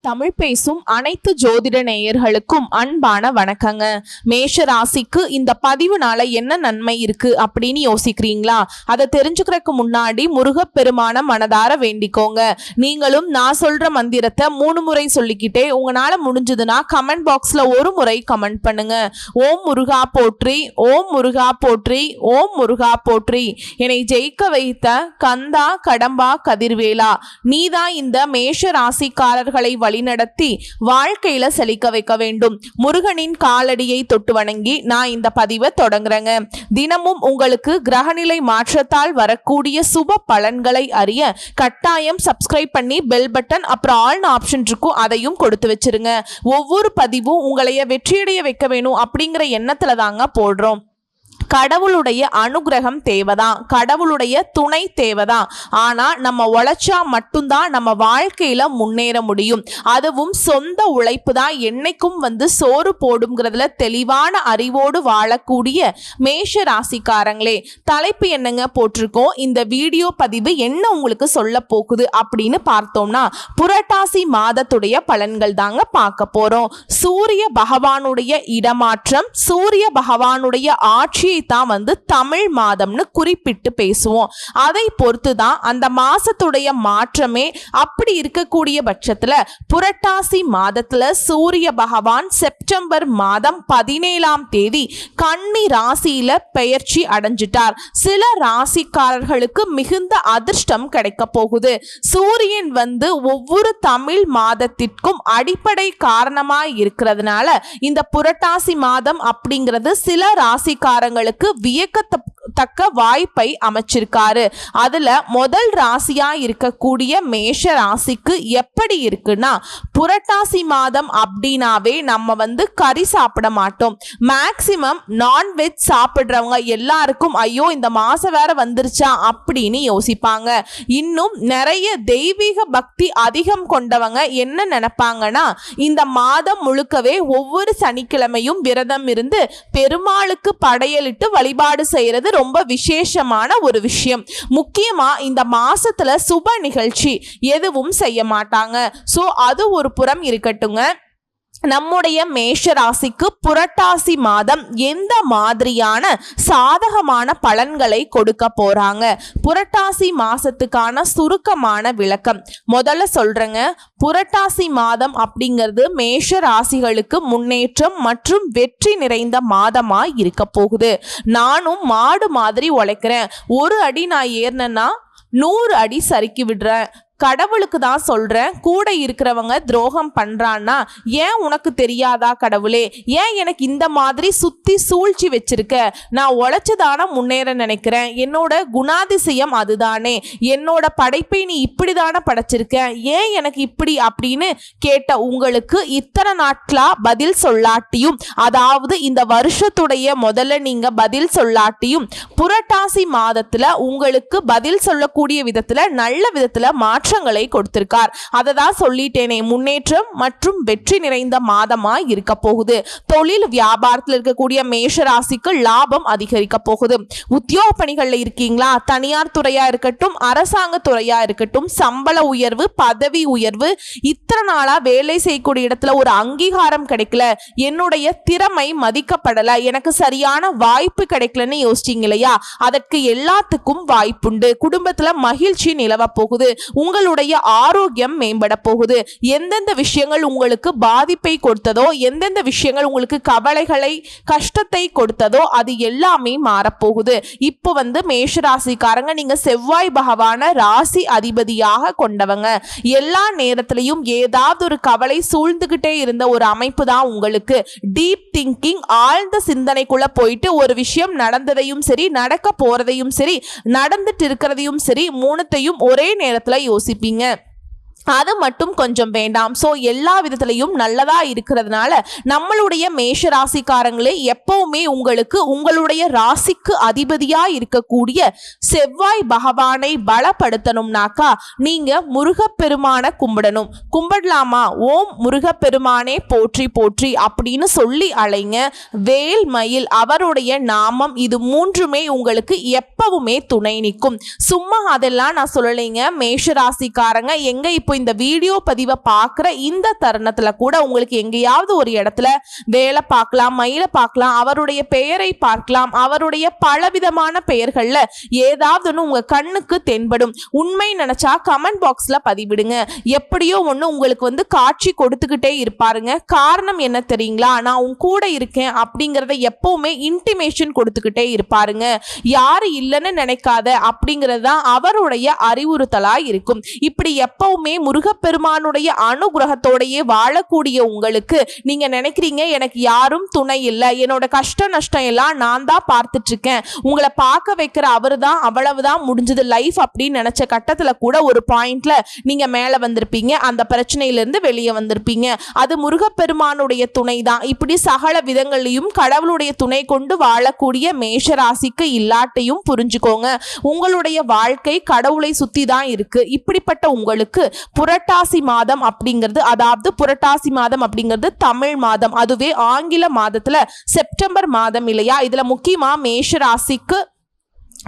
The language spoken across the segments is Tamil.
தமிழ் பேசும் அனைத்து ஜோதிட நேயர்களுக்கும் அன்பான வணக்கங்க. மேஷ ராசிக்கு இந்த பதிவுனால என்ன நன்மை இருக்கு அப்படின்னு யோசிக்கிறீங்களா? அதை தெரிஞ்சுக்கிறதுக்கு முன்னாடி முருகப்பெருமான மனதார வேண்டிக்கோங்க. நீங்களும் நான் சொல்ற மந்திரத்தை 3 முறை சொல்லிக்கிட்டே உங்களால முடிஞ்சதுன்னா கமெண்ட் பாக்ஸ்ல ஒரு முறை கமெண்ட் பண்ணுங்க. ஓம் முருகா போற்றி, ஓம் முருகா போற்றி, ஓம் முருகா போற்றி. என்னை ஜெயிக்க வைத்த கந்தா கடம்பா கதிர்வேலா, நீதான் இந்த மேஷ ராசிக்காரர்களை வழிநடத்தி வாழ்க்கையில செழிக்க வைக்க வேண்டும். முருகனின் காலடியை தொட்டு வணங்கி நான் இந்த பதிவை தொடங்குறேங்க. தினமும் உங்களுக்கு கிரகநிலை மாற்றத்தால் வரக்கூடிய சுப பலன்களை அறிய கட்டாயம் சப்ஸ்கிரைப் பண்ணி பெல் பட்டன் அப்புறம் ஆல் ஆப்ஷன் இருக்கும், அதையும் கொடுத்து வச்சிருங்க. ஒவ்வொரு பதிவும் உங்களைய வெற்றியடைய வைக்க வேணும் அப்படிங்கிற எண்ணத்துல தாங்க போடுறோம். கடவுளுடைய அனுகிரகம் தேவைதான், கடவுளுடைய துணை தேவைதான். ஆனா நம்ம உழைச்சா மட்டும்தான் நம்ம வாழ்க்கையில முன்னேற முடியும். அதுவும் சொந்த உழைப்பு தான் என்னைக்கும் சோறு போடுங்கிறதுல தெளிவான அறிவோடு வாழக்கூடிய மேஷ ராசிக்காரங்களே, தலைப்பு என்னங்க போட்டிருக்கோம்? இந்த வீடியோ பதிவு என்ன உங்களுக்கு சொல்ல போகுது அப்படின்னு பார்த்தோம்னா, புரட்டாசி மாதத்துடைய பலன்கள் தாங்க பார்க்க போறோம். சூரிய பகவானுடைய இடமாற்றம், சூரிய பகவானுடைய ஆட்சி தான் தமிழ் மாதம்னு குறிப்பிட்டு பேசுவோம். அதை பொறுத்து தான் அந்த மாசத்துடைய மாற்றமே. அப்படி இருக்கக்கூடிய பட்சத்துல புரட்டாசி மாதத்துல சூரிய பகவான் செப்டம்பர் மாதம் 17ஆம் தேதி கன்னி ராசியில பெயர்ச்சி அடைஞ்சிட்டார். சில ராசிக்காரர்களுக்கு மிகுந்த அதிர்ஷ்டம் கிடைக்க போகுது. சூரியன் ஒவ்வொரு தமிழ் மாதத்திற்கும் அடிப்படை காரணமாய் இருக்கிறதுனால இந்த புரட்டாசி மாதம் அப்படிங்கிறது சில ராசிக்காரங்களுக்கு வியக்கத்தக்க வாய்ப்பை அமைச்சிருக்காரு. அதுல முதல் ராசியா இருக்கக்கூடிய மேஷ ராசிக்கு எப்படி இருக்குன்னா, புரட்டாசி மாதம் அப்படின்னாவே நம்ம கறி சாப்பிட மாட்டோம். மேக்சிமம் நான்வெஜ் சாப்பிடுறவங்க எல்லாருக்கும் ஐயோ இந்த மாசம் வேற வந்துருச்சா அப்படின்னு யோசிப்பாங்க. இன்னும் நிறைய தெய்வீக பக்தி அதிகம் கொண்டவங்க என்ன நினைப்பாங்கன்னா, இந்த மாதம் முழுக்கவே ஒவ்வொரு சனிக்கிழமையும் விரதம் இருந்து பெருமாளுக்கு படையலிட்டு வழிபாடு செய்யறது ரொம்ப விசேஷமான ஒரு விஷயம். முக்கியமா இந்த மாசத்துல சுப நிகழ்ச்சி எதுவும் செய்ய மாட்டாங்க. சோ அது ஒரு புறம் இருக்கட்டுங்க. நம்முடைய மேஷ ராசிக்கு புரட்டாசி மாதம் எந்த மாதிரியான சாதகமான பலன்களை கொடுக்க போறாங்க? புரட்டாசி மாசத்துக்கான சுருக்கமான விளக்கம் முதல்ல சொல்றேங்க. புரட்டாசி மாதம் அப்படிங்கிறது மேஷ ராசிகளுக்கு முன்னேற்றம் மற்றும் வெற்றி நிறைந்த மாதமா இருக்க போகுது. நானும் மாடு மாதிரி உழைக்கிறேன், ஒரு அடி நான் ஏறினேன்னா 100 அடி சறுக்கி விடுறேன். கடவுளுக்கு தான் சொல்றேன், கூட இருக்கிறவங்க துரோகம் பண்றான்னா ஏன் உனக்கு தெரியாதா கடவுளே? ஏன் எனக்கு இந்த மாதிரி சுத்தி சூழ்ச்சி வச்சிருக்க? நான் உழைச்சுதான முன்னேற நினைக்கிறேன், என்னோட குணாதிசயம் அதுதானே, என்னோட படைப்பை நீ இப்படிதான படைச்சிருக்க, ஏன் எனக்கு இப்படி அப்படின்னு கேட்ட உங்களுக்கு இத்தனை நாட்களா பதில் சொல்லாட்டியும், அதாவது இந்த வருஷத்துடைய முதல்ல நீங்க பதில் சொல்லாட்டியும் புரட்டாசி மாதத்துல உங்களுக்கு பதில் சொல்லக்கூடிய விதத்துல நல்ல விதத்துல மாற்றங்களை கொடுத்திருக்கார். அதை தான் சொல்லிட்டேனே, முன்னேற்றம் மற்றும் வெற்றி நிறைந்த மாதமா இருக்க போகுது. தொழில் வியாபாரத்தில் இருக்கக்கூடிய மேஷ ராசிக்கு லாபம் அதிகரிக்க போகுது. உத்தியோக பணிகள்ல இருக்கீங்களா? தனியார் துறையா இருக்கட்டும், அரசாங்க துறையா இருக்கட்டும், சம்பள உயர்வு, பதவி உயர்வு, இத்தனை நாளா வேலை செய்யக்கூடிய இடத்துல ஒரு அங்கீகாரம் கிடைக்கல, என்னுடைய திறமை மதிக்கப்படல, எனக்கு சரியான வாய்ப்பு கிடைக்கலன்னு யோசிச்சீங்க இல்லையா? அதற்கு எல்லாத்துக்கும் வாய்ப்புண்டு. குடும்பத்துல மகிழ்ச்சி நிலவ போகுது. உங்களுடைய ஆரோக்கியம் மேம்பட போகுது. எந்தெந்த விஷயங்கள் உங்களுக்கு பாதிப்பை கொடுத்ததோ, எந்தெந்த விஷயங்கள் உங்களுக்கு கவலைகளை கஷ்டத்தை கொடுத்ததோ அது எல்லாமே மாறப்போகுது. இப்போ மேஷராசிக்காரங்க நீங்க செவ்வாய் பகவான ராசி அதிபதியாக கொண்டவங்க. எல்லா நேரத்திலையும் ஏதாவது ஒரு கவலை சூழ்ந்துகிட்டே இருந்த ஒரு அமைப்பு தான் உங்களுக்கு. டீப் திங்கிங், ஆழ்ந்த சிந்தனைக்குள்ள போயிட்டு ஒரு விஷயம் நடந்ததையும் சரி, நடக்க போறதையும் சரி, நடந்துட்டு இருக்கிறதையும் சரி, மூணுத்தையும் ஒரே நேரத்துல யோசிப்பீங்க. அது மட்டும் கொஞ்சம் வேண்டாம். ஸோ எல்லா விதத்திலையும் நல்லதா இருக்கிறதுனால நம்மளுடைய மேஷ ராசிக்காரங்களே எப்பவுமே உங்களுக்கு உங்களுடைய ராசிக்கு அதிபதியா இருக்கக்கூடிய செவ்வாய் பகவானை பலப்படுத்தணும்னாக்கா நீங்க முருகப்பெருமான கும்பிடணும். கும்பிடலாமா? ஓம் முருகப்பெருமானே போற்றி போற்றி அப்படின்னு சொல்லி அழைங்க. வேல் மயில் அவருடைய நாமம், இது மூன்றுமே உங்களுக்கு எப்பவுமே துணை நிற்கும். சும்மா அதெல்லாம் நான் சொல்லலைங்க. மேஷ ராசிக்காரங்க எங்க இப்போ இந்த வீடியோ பதிவை பார்க்குற இந்த தருணத்துல கூட உங்களுக்கு எங்கேயாவது ஒரு இடத்துல வேலை பார்க்கலாம், மயிலை பார்க்கலாம், அவருடைய பெயரை பார்க்கலாம், அவருடைய பலவிதமான பெயர்கள்ல ஏதாவது ஒன்று உங்க கண்ணுக்கு தென்படும். உண்மை நினைச்சா கமெண்ட் பாக்ஸ்ல பதிவிடுங்க. எப்படியோ ஒன்று உங்களுக்கு காட்சி கொடுத்துக்கிட்டே இருப்பாருங்க. காரணம் என்ன தெரியுங்களா? நான் உன் கூட இருக்கேன் அப்படிங்கிறத எப்பவுமே இன்டிமேஷன் கொடுத்துக்கிட்டே இருப்பாருங்க. யாரு இல்லைன்னு நினைக்காத அப்படிங்கிறது தான் அவருடைய அறிவுறுத்தலா இருக்கும். இப்படி எப்பவுமே முருகப்பெருமானுடைய அனுகிரகத்தோடையே வாழக்கூடிய உங்களுக்கு நீங்க நினைக்கிறீங்க, எனக்கு யாரும் துணை இல்லை, என்னோட கஷ்ட நஷ்டம் எல்லாம் நான் தான் பார்த்துட்டு இருக்கேன், உங்களை பார்க்க வைக்கிற அவரு தான், அவ்வளவுதான் முடிஞ்சது லைஃப் அப்படின்னு நினைச்ச கட்டத்துல கூட ஒரு பாயிண்ட்ல நீங்க மேல வந்திருப்பீங்க. அந்த பிரச்சனையிலிருந்து வெளியே வந்திருப்பீங்க. அது முருகப்பெருமானுடைய துணை தான். இப்படி சகல விதங்களையும் கடவுளுடைய துணை கொண்டு வாழக்கூடிய மேஷ ராசிக்கு இல்லாட்டையும் புரிஞ்சுக்கோங்க. உங்களுடைய வாழ்க்கை கடவுளை சுத்தி தான் இருக்கு. இப்படிப்பட்ட உங்களுக்கு புரட்டாசி மாதம் அப்படிங்கிறது, அதாவது புரட்டாசி மாதம் அப்படிங்கிறது தமிழ் மாதம், அதுவே ஆங்கில மாதத்துல செப்டம்பர் மாதம் இல்லையா? இதுல முக்கியமா மேஷ ராசிக்கு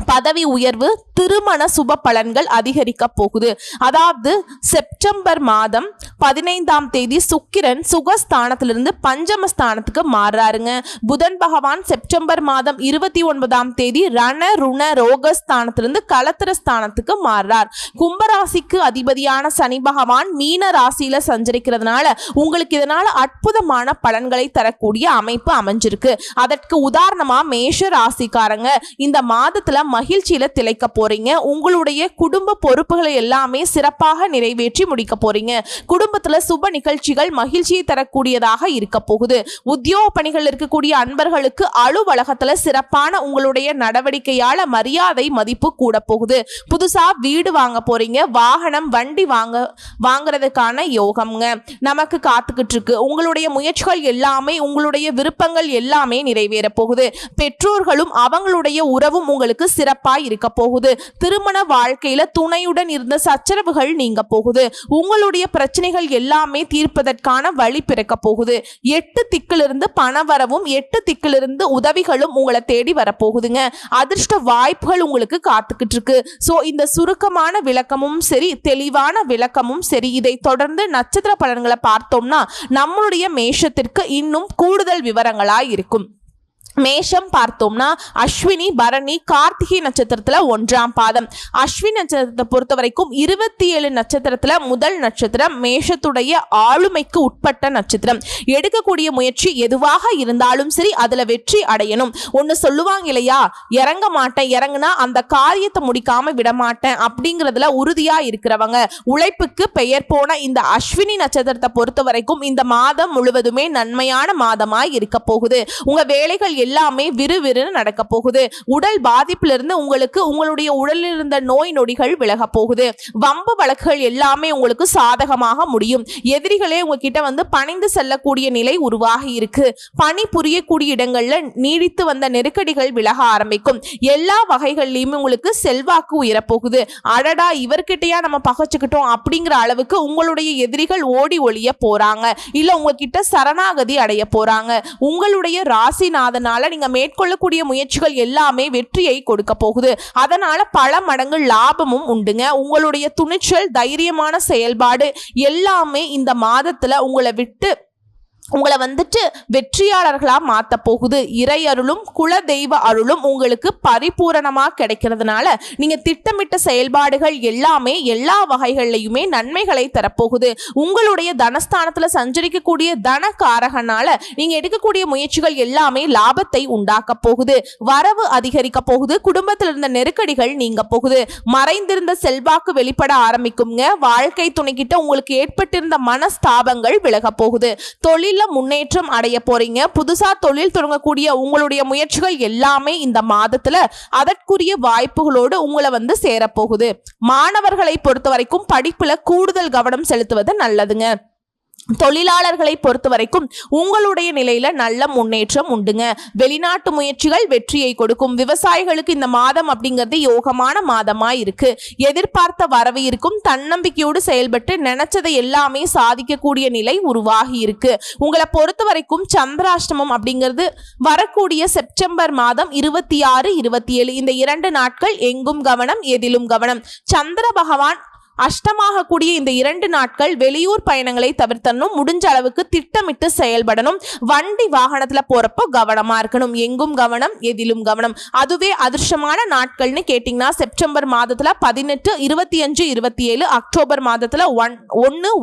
பதவி உயர்வு, திருமண சுப பலன்கள் அதிகரிக்க போகுது. அதாவது செப்டம்பர் மாதம் 15ஆம் தேதி சுக்கிரன் சுகஸ்தானத்திலிருந்து பஞ்சமஸ்தானத்துக்கு மாறுறாருங்க. புதன் பகவான் செப்டம்பர் மாதம் 29ஆம் தேதி ரண ருண ரோகஸ்தானத்திலிருந்து கலத்திர ஸ்தானத்துக்கு மாறுறார். கும்பராசிக்கு அதிபதியான சனி பகவான் மீன ராசியில சஞ்சரிக்கிறதுனால உங்களுக்கு இதனால அற்புதமான பலன்களை தரக்கூடிய அமைப்பு அமைஞ்சிருக்கு. அதற்கு உதாரணமா மேஷ ராசிக்காரங்க இந்த மாதத்துல மகிழ்ச்சியில திளைக்க போறீங்க. உங்களுடைய குடும்ப பொறுப்புகளை எல்லாமே சிறப்பாக நிறைவேற்றி முடிக்க போறீங்க. குடும்பத்துல சுப நிகழ்ச்சிகள் மகிழ்ச்சியை தரக்கூடியதாக இருக்க போகுது. உத்தியோக பணிகள் இருக்கக்கூடிய அன்பர்களுக்கு அலுவலகத்துல சிறப்பான உங்களுடைய நடவடிக்கையால மரியாதை மதிப்பு கூட போகுது. புதுசா வீடு வாங்க போறீங்க, வாகனம் வண்டி வாங்குறதுக்கான யோகம்ங்க நமக்கு காத்துக்கிட்டு இருக்கு. உங்களுடைய முயற்சிகள் எல்லாமே, உங்களுடைய விருப்பங்கள் எல்லாமே நிறைவேற போகுது. பெற்றோர்களும் அவங்களுடைய உறவும் உங்களுக்கு சிறப்பாய் இருக்க போகுது. திருமண வாழ்க்கையில துணையுடன் இருந்த சச்சரவுகள் நீங்க போகுது. உங்களுடைய பிரச்சனைகள் எல்லாமே தீர்ப்பதற்கான வழி பிறக்க போகுது. 8 திக்கிலிருந்து பணவரவும் 8 திக்கிலிருந்து உதவிகளும் உங்களை தேடி வரப்போகுதுங்க. அதிர்ஷ்ட வாய்ப்புகள் உங்களுக்கு காத்துக்கிட்டு இருக்கு. சோ இந்த சுருக்கமான விளக்கமும் சரி, தெளிவான விளக்கமும் சரி, இதை தொடர்ந்து நட்சத்திர பலன்களை பார்த்தோம்னா நம்மளுடைய மேஷத்திற்கு இன்னும் கூடுதல் விவரங்களா இருக்கும். மேஷம் பார்த்தோம்னா அஸ்வினி பரணி கார்த்திகை நட்சத்திரத்துல 1ஆம் பாதம். அஸ்வினி நட்சத்திரத்தை பொறுத்த வரைக்கும் 27 நட்சத்திரத்துல முதல் நட்சத்திரம். மேஷத்துடைய ஆளுமைக்கு உட்பட்ட நட்சத்திரம். எடுக்கக்கூடிய முயற்சி எதுவாக இருந்தாலும் சரி அதுல வெற்றி அடையணும். ஒன்னு சொல்லுவாங்க இல்லையா, இறங்க மாட்டேன், இறங்குனா அந்த காரியத்தை முடிக்காம விட மாட்டேன் அப்படிங்கிறதுல உறுதியா இருக்கிறவங்க, உழைப்புக்கு பெயர் போன இந்த அஸ்வினி நட்சத்திரத்தை பொறுத்த வரைக்கும் இந்த மாதம் முழுவதுமே நன்மையான மாதமாய் இருக்க போகுது. உங்க வேலைகள் எல்லாமே விறுவிறுன்னு நடக்க போகுது. உடல் பாதிப்பிலிருந்து உங்களுக்கு உங்களுடைய உடலில் இருந்த நோய் நொடிகள் விலக போகுது. வம்பு வழக்குகள் எல்லாமே உங்களுக்கு சாதகமாக முடியும். எதிரிகளே உங்ககிட்ட பணிந்து செல்லக்கூடிய நிலை உருவாகி இருக்கு. பணி புரியக்கூடிய இடங்கள்ல நீடித்து வந்த நெருக்கடிகள் விலக ஆரம்பிக்கும். எல்லா வகைகள்லயுமே உங்களுக்கு செல்வாக்கு உயரப்போகுது. அடடா இவர்கிட்டயா நம்ம பகைச்சுக்கிட்டோம் அப்படிங்கிற அளவுக்கு உங்களுடைய எதிரிகள் ஓடி ஒளிய போறாங்க, இல்ல உங்ககிட்ட சரணாகதி அடைய போறாங்க. உங்களுடைய ராசிநாதனால நீங்க மேற்கொள்ளக்கூடிய முயற்சிகள் எல்லாமே வெற்றியை கொடுக்க போகுது. அதனால பல மடங்கு லாபமும் உண்டுங்க. உங்களுடைய துணிச்சல், தைரியமான செயல்பாடு எல்லாமே இந்த மாதத்துல உங்களை வெற்றியாளர்களா மாத்த போகுது. இறை அருளும் குல தெய்வ அருளும் உங்களுக்கு பரிபூரணமா கிடைக்கிறதுனால நீங்க திட்டமிட்ட செயல்பாடுகள் எல்லாமே எல்லா வகைகள்லையுமே நன்மைகளை தரப்போகுது. உங்களுடைய தனஸ்தானத்துல சஞ்சரிக்கக்கூடிய தனகாரகனால நீங்க எடுக்கக்கூடிய முயற்சிகள் எல்லாமே லாபத்தை உண்டாக்க போகுது. வரவு அதிகரிக்க போகுது. குடும்பத்தில் இருந்த நெருக்கடிகள் நீங்க போகுது. மறைந்திருந்த செல்வாக்கு வெளிப்பட ஆரம்பிக்குங்க. வாழ்க்கை துணைக்கிட்ட உங்களுக்கு ஏற்பட்டிருந்த மனஸ்தாபங்கள் விலக போகுது. தொழில் முன்னேற்றம் அடைய போறீங்க. புதுசா தொழில் தொடங்கக்கூடிய உங்களுடைய முயற்சிகள் எல்லாமே இந்த மாதத்துல அதற்குரிய வாய்ப்புகளோடு உங்களை சேரப்போகுது. மாணவர்களை பொறுத்த வரைக்கும் படிப்புல கூடுதல் கவனம் செலுத்துவது நல்லதுங்க. தொழிலாளர்களை பொறுத்த வரைக்கும் உங்களுடைய நிலையில நல்ல முன்னேற்றம் உண்டுங்க. வெளிநாட்டு முயற்சிகள் வெற்றியை கொடுக்கும். விவசாயிகளுக்கு இந்த மாதம் அப்படிங்கிறது யோகமான மாதமா இருக்கு. எதிர்பார்த்த வரவு இருக்கும். தன்னம்பிக்கையோடு செயல்பட்டு நினைச்சதை எல்லாமே சாதிக்கக்கூடிய நிலை உருவாகி இருக்கு. உங்களை பொறுத்த வரைக்கும் சந்திராஷ்டமம் அப்படிங்கிறது வரக்கூடிய செப்டம்பர் மாதம் 26, 27 இந்த 2 நாட்கள் எங்கும் கவனம், எதிலும் கவனம். சந்திர பகவான் அஷ்டமாக கூடிய இந்த 2 நாட்கள் வெளியூர் பயணங்களை தவிர்த்தணும். முடிஞ்ச அளவுக்கு திட்டமிட்டு செயல்படணும். வண்டி வாகனத்துல போறப்போ கவனமா இருக்கணும். எங்கும் கவனம், எதிலும் கவனம். அதுவே அதிர்ஷ்டமான நாட்கள்னு கேட்டீங்கன்னா செப்டம்பர் மாதத்துல 18, 25, 27, அக்டோபர் மாதத்துல 1,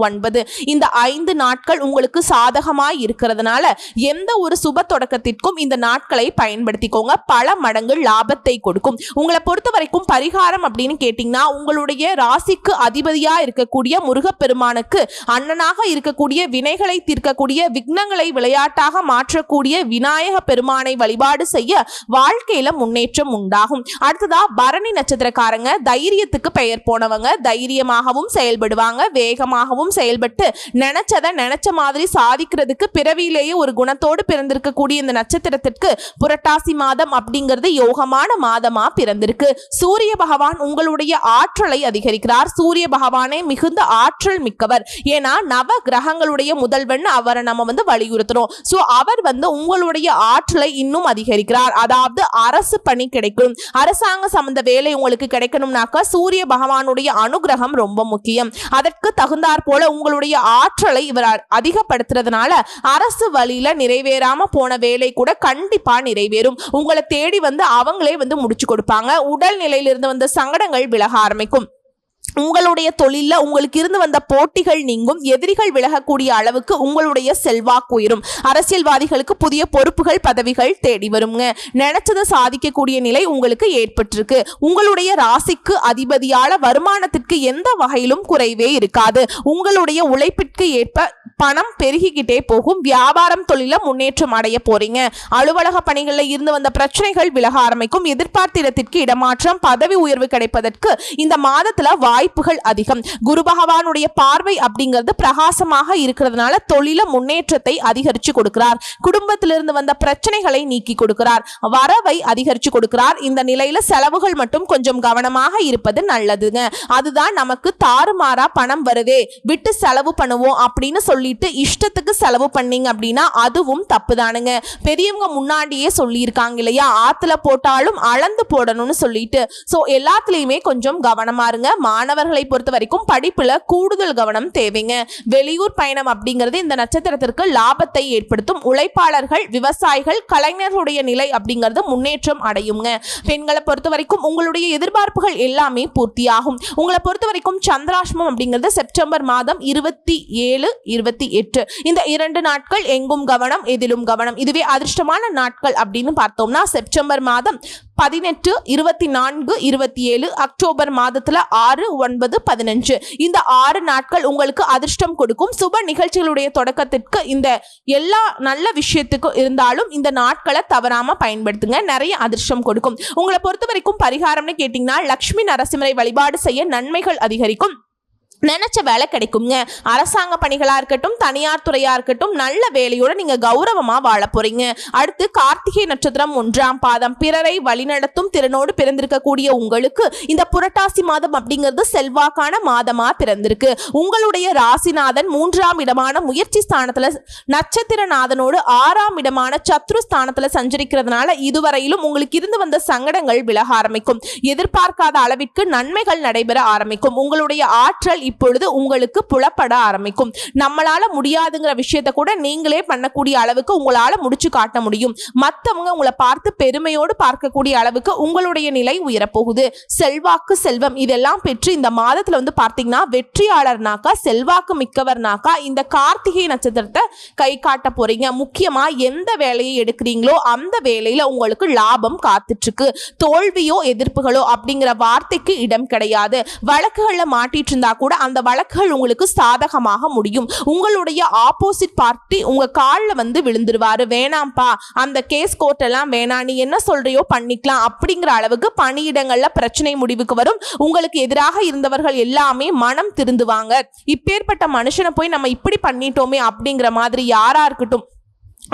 9 இந்த 5 நாட்கள் உங்களுக்கு சாதகமாய் இருக்கிறதுனால எந்த ஒரு சுப தொடக்கத்திற்கும் இந்த நாட்களை பயன்படுத்திக்கோங்க. பல மடங்கு லாபத்தை கொடுக்கும். உங்களை பொறுத்த வரைக்கும் பரிகாரம் அப்படின்னு கேட்டீங்கன்னா உங்களுடைய ராசிக்கு அதிபதியா இருக்கக்கூடிய முருகப்பெருமானுக்கு அண்ணனாக இருக்கக்கூடிய வினைகளை தீர்க்கக்கூடிய விக்னங்களை விளையாட்டாக மாற்றக்கூடிய விநாயக பெருமானை வழிபாடு செய்ய வாழ்க்கையில முன்னேற்றம் உண்டாகும். அடுத்ததா பரணி நட்சத்திரக்காரங்க தைரியத்துக்கு பெயர் போனவங்க. தைரியமாகவும் செயல்படுவாங்க, வேகமாகவும் செயல்பட்டு நினைச்சதை நினைச்ச மாதிரி சாதிக்கிறதுக்கு பிறவியிலேயே ஒரு குணத்தோடு பிறந்திருக்கக்கூடிய இந்த நட்சத்திரத்திற்கு புரட்டாசி மாதம் அப்படிங்கிறது யோகமான மாதமா பிறந்திருக்கு. சூரிய பகவான் உங்களுடைய ஆற்றலை அதிகரிக்கிறார். சூரிய பகவானே மிகுந்த ஆற்றல் மிக்கவர். ஏன்னா நவ கிரகங்களுடைய முதல்வன் அவரை நம்ம வலியுறுத்துறோம். சோ அவர் உங்களுடைய ஆற்றலை இன்னும் அதிகரிக்கிறார். அதாவது அரசு பணி கிடைக்கும், அரசாங்க சம்பந்த வேலை உங்களுக்கு கிடைக்கணும்னாக்கா சூரிய பகவானுடைய அனுகிரகம் ரொம்ப முக்கியம். அதற்கு தகுந்தாற் போல உங்களுடைய ஆற்றலை இவர் அதிகப்படுத்துறதுனால அரசு வழியில நிறைவேறாம போன வேலை கூட கண்டிப்பா நிறைவேறும். உங்களை தேடி அவங்களே முடிச்சு கொடுப்பாங்க. உடல் நிலையிலிருந்து வந்த சங்கடங்கள் விலக ஆரம்பிக்கும். உங்களுடைய தொழில உங்களுக்கு இருந்து வந்த போட்டிகள் நீங்கும். எதிரிகள் விலகக்கூடிய அளவுக்கு உங்களுடைய செல்வாக்கு உயரும். அரசியல்வாதிகளுக்கு புதிய பொறுப்புகள் பதவிகள் தேடி வருங்க. நினைச்சதை சாதிக்கக்கூடிய நிலை உங்களுக்கு ஏற்பட்டிருக்கு. உங்களுடைய ராசிக்கு அதிபதியால வருமானத்திற்கு எந்த வகையிலும் குறைவே இருக்காது. உங்களுடைய உழைப்பிற்கு ஏற்ப பணம் பெருகிக்கிட்டே போகும். வியாபாரம் தொழில முன்னேற்றம் அடைய போறீங்க. அலுவலக பணிகளில் இருந்து வந்த பிரச்சனைகள் விலக ஆரம்பிக்கும். எதிர்பார்த்த இடத்திற்கு இடமாற்றம், பதவி உயர்வு கிடைப்பதற்கு இந்த மாதத்துல வாய்ப்புகள் அதிகம். குரு பகவானுடைய பார்வை அப்படிங்கிறது பிரகாசமாக இருக்கிறதுனால தொழில முன்னேற்றத்தை அதிகரிச்சு கொடுக்கிறார். குடும்பத்திலிருந்து வந்த பிரச்சனைகளை நீக்கி கொடுக்கிறார். வரவை அதிகரிச்சு கொடுக்கிறார். இந்த நிலையில செலவுகள் மட்டும் கொஞ்சம் கவனமாக இருப்பது நல்லதுங்க. அதுதான் நமக்கு தாறுமாறா பணம் வருதே விட்டு செலவு பண்ணுவோம் அப்படின்னு சொல்லிட்டு இஷ்டத்துக்கு செலவு பண்ணீங்க அப்படின்னா அதுவும் தப்புதானுங்க. பெரியவங்க முன்னாடியே சொல்லியிருக்காங்க இல்லையா, ஆத்துல போட்டாலும் அளந்து போடணும்னு சொல்லிட்டு. சோ எல்லாத்துலயுமே கொஞ்சம் கவனமா இருங்க. மாணவர்களை பொறுத்த வரைக்கும் படிப்புல கூடுதல் கவனம் தேவைங்க. வெளியூர் பயணம் அப்படிங்கிறது இந்த நட்சத்திரத்திற்கு லாபத்தை ஏற்படுத்தும். உழைப்பாளர்கள், விவசாயிகள், கலைஞர்களுடைய நிலை அப்படிங்கிறது முன்னேற்றம் அடையுங்க. பெண்களை பொறுத்த வரைக்கும் உங்களுடைய எதிர்பார்ப்புகள் எல்லாமே பூர்த்தியாகும். உங்களை பொறுத்த வரைக்கும் சந்திராஷ்டமம் அப்படிங்கிறது செப்டம்பர் மாதம் 27, 28 இந்த 2 நாட்கள் எங்கும் கவனம், எதிலும் கவனம். இதுவே அதிர்ஷ்டமான நாட்கள் அப்படின்னு பார்த்தோம்னா செப்டம்பர் மாதம் 18, 24, 27, அக்டோபர் மாதத்துல 6, 9, 15 இந்த 6 நாட்கள் உங்களுக்கு அதிர்ஷ்டம் கொடுக்கும். சுப நிகழ்ச்சிகளுடைய தொடக்கத்திற்கு இந்த எல்லா நல்ல விஷயத்துக்கும் இருந்தாலும் இந்த நாட்களை தவறாம பயன்படுத்துங்க. நிறைய அதிர்ஷ்டம் கொடுக்கும். உங்களை பொறுத்த வரைக்கும் பரிகாரம்னு கேட்டீங்கன்னா லட்சுமி நரசிம்மரை வழிபாடு செய்ய நன்மைகள் அதிகரிக்கும். நினைச்ச வேலை கிடைக்குங்க. அரசாங்க பணிகளா இருக்கட்டும், தனியார் துறையா இருக்கட்டும், நல்ல வேலையோட நீங்க கௌரவமா வாழ போறீங்க. அடுத்து கார்த்திகை நட்சத்திரம் 1ஆம் பாதம். பிறரை வழிநடத்தும் திறனோடு பிறந்திருக்கக்கூடிய உங்களுக்கு இந்த புரட்டாசி மாதம் அப்படிங்கிறது செல்வாக்கான மாதமா பிறந்திருக்கு. உங்களுடைய ராசிநாதன் 3ஆம் இடமான முயற்சி ஸ்தானத்துல, நட்சத்திரநாதனோடு 6ஆம் இடமான சத்ரு ஸ்தானத்துல சஞ்சரிக்கிறதுனால இதுவரையிலும் உங்களுக்கு இருந்து வந்த சங்கடங்கள் விலக ஆரம்பிக்கும். எதிர்பார்க்காத அளவிற்கு நன்மைகள் நடைபெற ஆரம்பிக்கும். உங்களுடைய ஆற்றல் இப்பொழுது உங்களுக்கு புலப்பட ஆரம்பிக்கும். நம்மளால முடியாதுங்கிற விஷயத்தை கூட நீங்களே பண்ணக்கூடிய அளவுக்கு உங்களால முடிச்சு காட்ட முடியும். மற்றவங்க உங்களை பார்த்து பெருமையோடு பார்க்கக்கூடிய அளவுக்கு உங்களுடைய நிலை உயரப்போகுது. செல்வாக்கு, செல்வம் இதெல்லாம் பெற்று இந்த மாதத்துல பார்த்தீங்கன்னா வெற்றியாளர்னாக்கா, செல்வாக்கு மிக்கவர்னாக்கா இந்த கார்த்திகை நட்சத்திரத்தை கை காட்ட போறீங்க. முக்கியமா எந்த வேலையை எடுக்கிறீங்களோ அந்த வேலையில உங்களுக்கு லாபம் காத்துட்டு இருக்கு. தோல்வியோ எதிர்ப்புகளோ அப்படிங்கிற வார்த்தைக்கு இடம் கிடையாது. வழக்குகள்ல மாட்டிட்டு இருந்தா கூட அந்த வழக்குகள் உங்களுக்கு சாதகமாக முடியும். உங்களுடைய ஆப்போசிட் பார்ட்டி உங்க காலில் விழுந்துருவாரு. வேணாம்பா, அந்த கேஸ் கோர்ட் எல்லாம் வேணாம், நீ என்ன சொல்றியோ பண்ணிக்கலாம் அப்படிங்கிற அளவுக்கு பணியிடங்கள்ல பிரச்சனை முடிவுக்கு வரும். உங்களுக்கு எதிராக இருந்தவர்கள் எல்லாமே மனம் திருந்துவாங்க. இப்பேற்பட்ட மனுஷனை போய் நம்ம இப்படி பண்ணிட்டோமே அப்படிங்கிற மாதிரி யாரா இருக்கட்டும்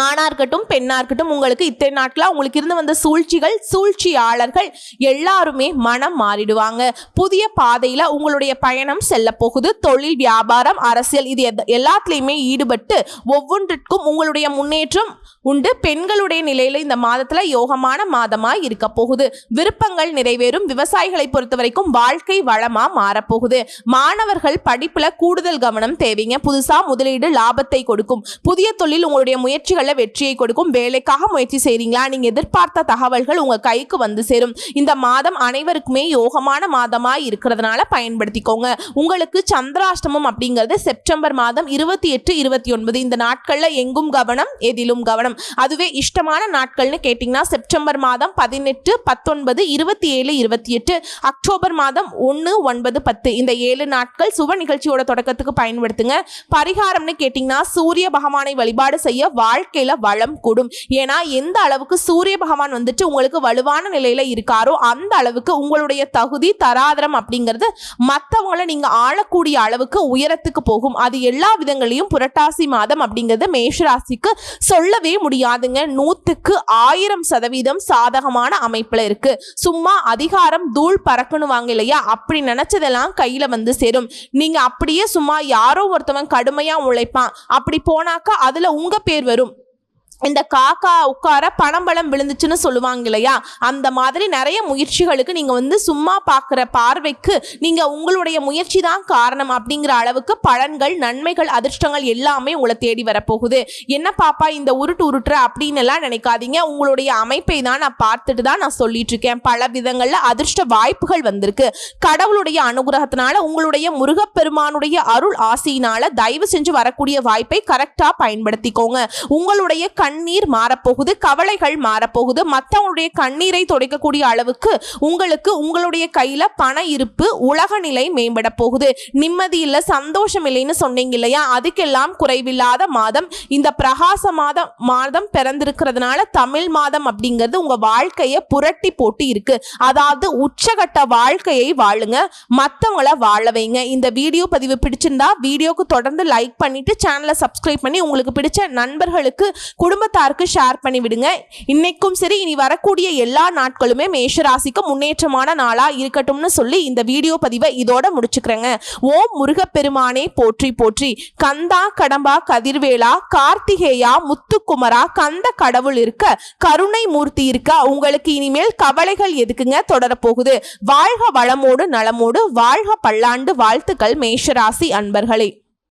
ஆணா இருக்கட்டும் பெண்ணா இருக்கட்டும், உங்களுக்கு இத்தனை நாட்களா உங்களுக்கு இருந்து வந்த சூழ்ச்சிகள், சூழ்ச்சியாளர்கள் எல்லாருமே மனம் மாறிடுவாங்க. புதிய பாதையில உங்களுடைய பயணம் செல்ல போகுது. தொழில், வியாபாரம், அரசியல் இது எல்லாத்துலயுமே ஈடுபட்டு ஒவ்வொன்றிற்கும் உங்களுடைய முன்னேற்றம் உண்டு. பெண்களுடைய நிலையில இந்த மாதத்துல யோகமான மாதமா இருக்க போகுது. விருப்பங்கள் நிறைவேறும். விவசாயிகளை பொறுத்த வரைக்கும் வாழ்க்கை வளமா மாறப்போகுது. மாணவர்கள் படிப்புல கூடுதல் கவனம் தேவைங்க. புதுசா முதலீடு லாபத்தை கொடுக்கும். புதிய தொழில் உங்களுடைய முயற்சிகள் வெற்றியை கொடுக்கும். வேலைக்காக முயற்சி செய்றீங்களா, நீங்க எதிர்பார்த்த தகவல்கள் உங்க கைக்கு வந்து சேரும். இந்த மாதம் அனைவருக்குமே யோகமான மாதமா இருக்கிறதுனால பயன்படுத்திக்கோங்க. உங்களுக்கு சந்திராஷ்டமம் அப்படிங்கிறது செப்டம்பர் மாதம் 28, 29 இந்த நாட்கள்ல எங்கும் கவனம், எதிலும் கவனம். அதுவே இஷ்டமான நாட்கள்னு கேட்டீங்கன்னா செப்டம்பர் மாதம் 18, 19, 27, 28, அக்டோபர் மாதம் 1, 9, 10 இந்த 7 நாட்கள் சுப நிகழ்ச்சியோட தொடக்கத்துக்கு பயன்படுத்துங்க. பரிகாரம்னு கேட்டீங்கன்னா சூரிய பகவானை வழிபாடு செய்ய வாழ்க்கையில வளம் கூடும். ஏன்னா எந்த அளவுக்கு சூரிய பகவான் வந்துட்டு உங்களுக்கு வலுவான நிலையில இருக்காரோ அந்த அளவுக்கு உங்களுடைய தகுதி தராதரம் அப்படிங்கிறது மற்றவங்களை நீங்க ஆளக்கூடிய அளவுக்கு உயரத்துக்கு போகும். அது எல்லா விதங்களையும் புரட்டாசி மாதம் அப்படிங்கிறது மேஷராசிக்கு சொல்லவே முடியாதுங்க. 100க்கு 1000% சாதகமான அமைப்புல இருக்கு. சும்மா அதிகாரம் தூள் பறக்கணுவாங்க இல்லையா, அப்படி நினைச்சதெல்லாம் கையில வந்து சேரும். நீங்க அப்படியே சும்மா யாரோ ஒருத்தவன் கடுமையா உழைப்பான் அப்படி போனாக்கா அதுல உங்க பேர் வரும். இந்த காக்கா உட்கார பணம்பழம் விழுந்துச்சுன்னு சொல்லுவாங்க இல்லையா, அந்த மாதிரி நிறைய முயற்சிகளுக்கு நீங்க வந்து சும்மா பார்க்குற பார்வைக்கு நீங்க உங்களுடைய முயற்சி தான் காரணம் அப்படிங்கிற அளவுக்கு பலன்கள், நன்மைகள், அதிர்ஷ்டங்கள் எல்லாமே உங்களை தேடி வரப்போகுது. என்ன பாப்பா இந்த உருட்டுற அப்படின்னு எல்லாம் நினைக்காதீங்க. உங்களுடைய அமைப்பை தான் நான் பார்த்துட்டு தான் நான் சொல்லிட்டு இருக்கேன். பல விதங்கள்ல அதிர்ஷ்ட வாய்ப்புகள் வந்திருக்கு. கடவுளுடைய அனுகிரகத்தினால, உங்களுடைய முருகப்பெருமானுடைய அருள் ஆசையினால தயவு செஞ்சு வரக்கூடிய வாய்ப்பை கரெக்டா பயன்படுத்திக்கோங்க. உங்களுடைய கண்ணீர் மாறப்போகுது, கவலைகள் மாறப்போகுது. மற்றவங்களுடைய கண்ணீரை துடைக்கக்கூடிய அளவுக்கு உங்களுக்கு உங்களுடைய கையில பண இருப்பு, உலக நிலை மேம்பட போகுது. நிம்மதி இல்ல, சந்தோஷம் இல்லைன்னு சொன்னீங்க இல்லையா, அதுக்கெல்லாம் குறைவில்லாத மாதம் இந்த பிரகாச மாதம் பிறந்திருக்கிறதுனால தமிழ் மாதம் அப்படிங்கிறது உங்க வாழ்க்கையை புரட்டி போட்டு இருக்கு. அதாவது உச்சகட்ட வாழ்க்கையை வாழுங்க, மற்றவங்களை வாழ வைங்க. இந்த வீடியோ பதிவு பிடிச்சிருந்தா வீடியோக்கு தொடர்ந்து லைக் பண்ணிட்டு சேனலை சப்ஸ்கிரைப் பண்ணி உங்களுக்கு பிடிச்ச நண்பர்களுக்கு, குடும்பத்தாருக்கு ஷேர் பண்ணி விடுங்க. இன்னைக்கும் சரி இனி வரக்கூடிய எல்லா நாட்களுமே மேஷராசிக்கு முன்னேற்றமான நாளா இருக்கட்டும்னு சொல்லி இந்த வீடியோ பதிவை இதோட முடிச்சுக்கிறேங்க. ஓம் முருகப்பெருமானே போற்றி போற்றி. கந்தா கடம்பா கதிர்வேலா கார்த்திகேயா முத்துக்குமரா கந்த கடவுள் இருக்க, கருணை மூர்த்தி இருக்க, உங்களுக்கு இனிமேல் கவலைகள் எதுக்குங்க தொடரப்போகுது. வாழ்க வளமோடு நலமோடு, வாழ்க பல்லாண்டு. வாழ்த்துக்கள் மேஷராசி அன்பர்களே.